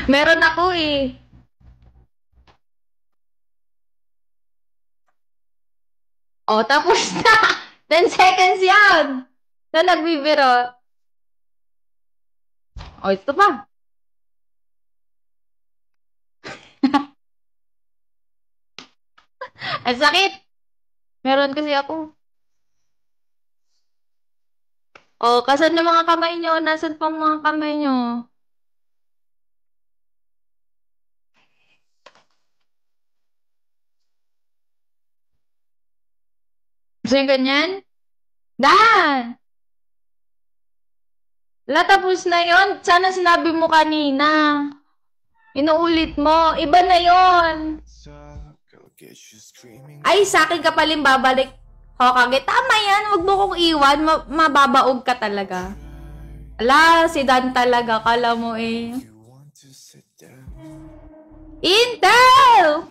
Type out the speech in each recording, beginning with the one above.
Meron ako eh. Oh, tapos na. 10 seconds yan. Na nagbibiro. Oh, ito pa. Ang sakit. Meron kasi ako. Oh, kasan yung mga kamay nyo? Nasaan pa ang mga kamay nyo? Gusto yung ganyan? Dan! La, tapos na yon. Sana sinabi mo kanina. Inuulit mo. Iba na yon. Ay, sa akin ka paling babalik. Hokage, tama yan. Huwag mo kong iwan. Mababaog ka talaga. Ala, si Dan talaga. Kala mo eh. Intel!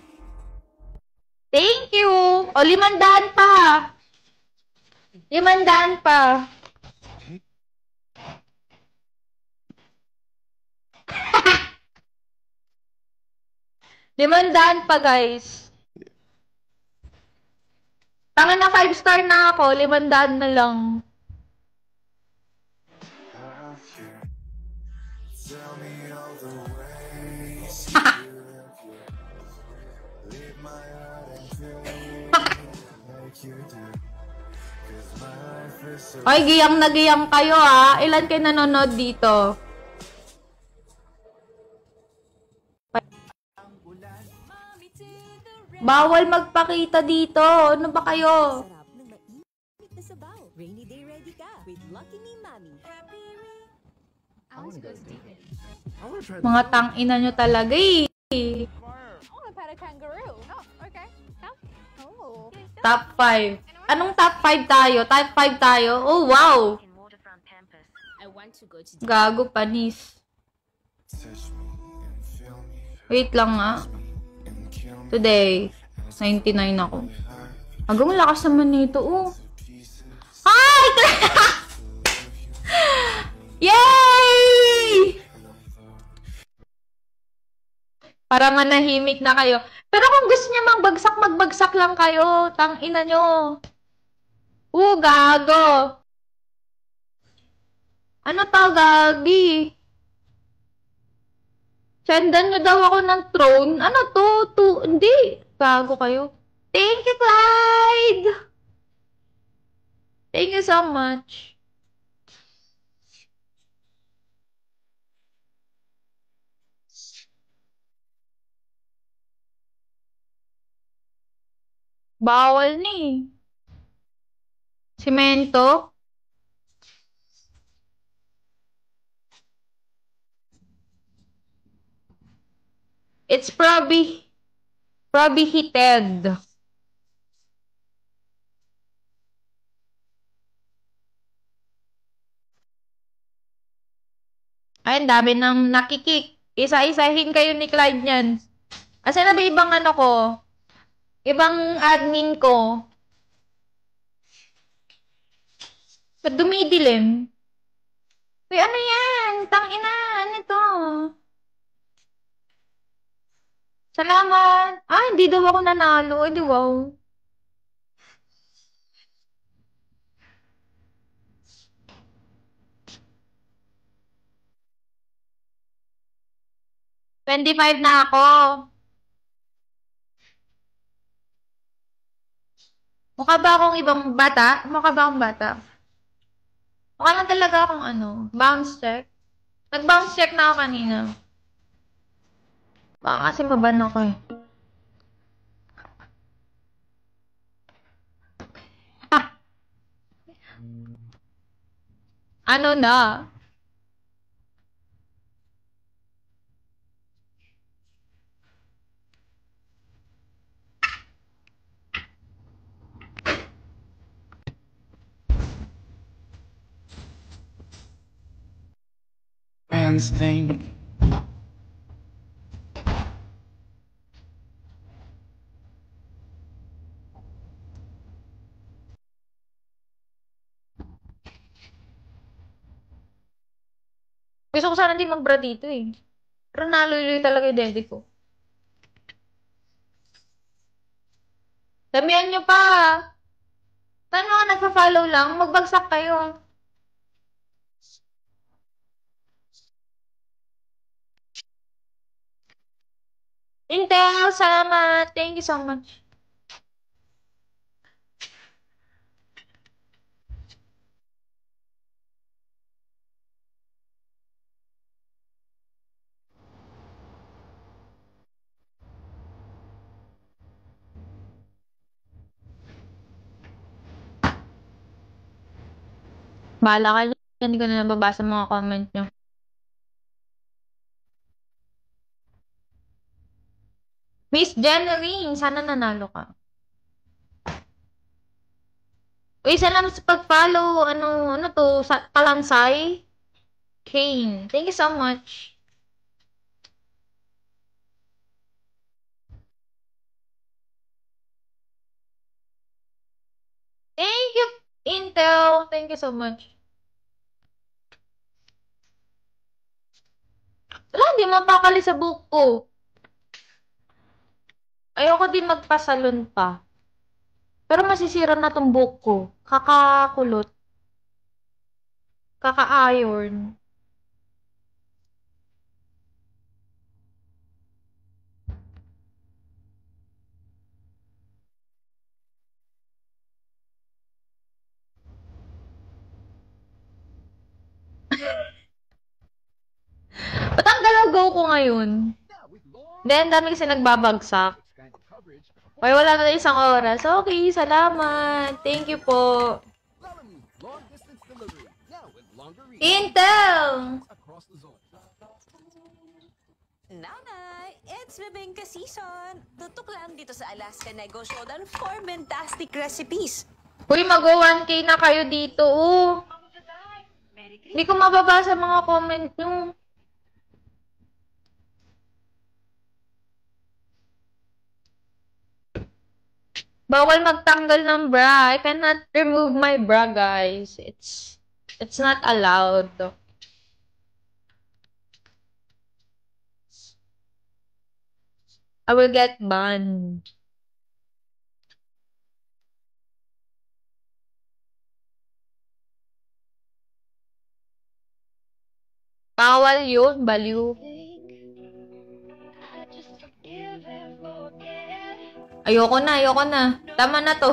Thank you! O, 500 pa. 500 pa. Limandaan pa, guys. Tanga na 5-star na ako. 500 na lang. Ay, giyang na giyang kayo ah. Ilan kayo nanonood dito? Bawal magpakita dito. Ano ba kayo? Mga tang-ina nyo talaga eh. Top 5. Anong top 5 tayo? Top 5 tayo? Oh, wow. Gago, panis. Wait lang nga. Today, 99 ako. Hanggang lakas naman nito, oh. Ay! Yay! Para manahimik na kayo. Pero kung gusto niya magbagsak, magbagsak lang kayo. Tang-ina nyo. Gago. Ano to, gagi? Sendan nyo daw ako ng throne. Ano to? Hindi. Gago kayo. Thank you, Clyde! Thank you so much. Bawal ni. Simento. It's probably heated. Ay, ang dami nang nakikik. Isa-isahin kayo ni Clyde niyan. Asa na ba ibang ano ko? Ibang admin ko. Ba't dumidilim? Uy, ano yan? Tangina, ano ito? Salamat. Hindi daw ako nanalo. Di wow. $25 na ako. Mukha ba akong ibang bata? Mukha ba akong bata? Mukha lang talaga akong ano, bounce check. Nag-bounce check na ako kanina. Baka kasi maban ako eh. Ano na? Fans think Gusto ko sana din mag-bra dito eh. Pero naluloy talaga yung dede ko. Damihan nyo pa. Saan mga nagpa-follow lang? Magbagsak kayo. Intel, salamat. Thank you so much. Bahala ka dyan. Hindi ko na nababasa mga comment nyo. Miss Jenny, sana nanalo ka. Uy, salamat sa pag-follow. Ano to? Kalansay? Kane. Thank you so much. Thank you, Intel. Thank you so much. Wala, hindi mapakali sa buhok ko. Ayoko din magpasalon pa. Pero masisira na tong buhok ko. Kakakulot. Kaka-iron. Ba't ang galaw ko ngayon? Then, dami kasi nagbabagsak. Ay, wala na isang oras. Okay, salamat. Thank you po. Intel! Nanay, it's bibingka season. Tutok lang dito sa Alaska Nego Showdown for fantastic recipes. Uy, mag-1K na kayo dito, oh. Hindi ko mababasa mga comment nyo. Bawal magtanggal ng bra. I cannot remove my bra, guys. It's not allowed. I will get banned. Bawal yun, baliw. Ayoko na. Tama na to.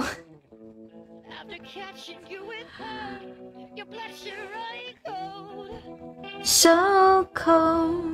So cold.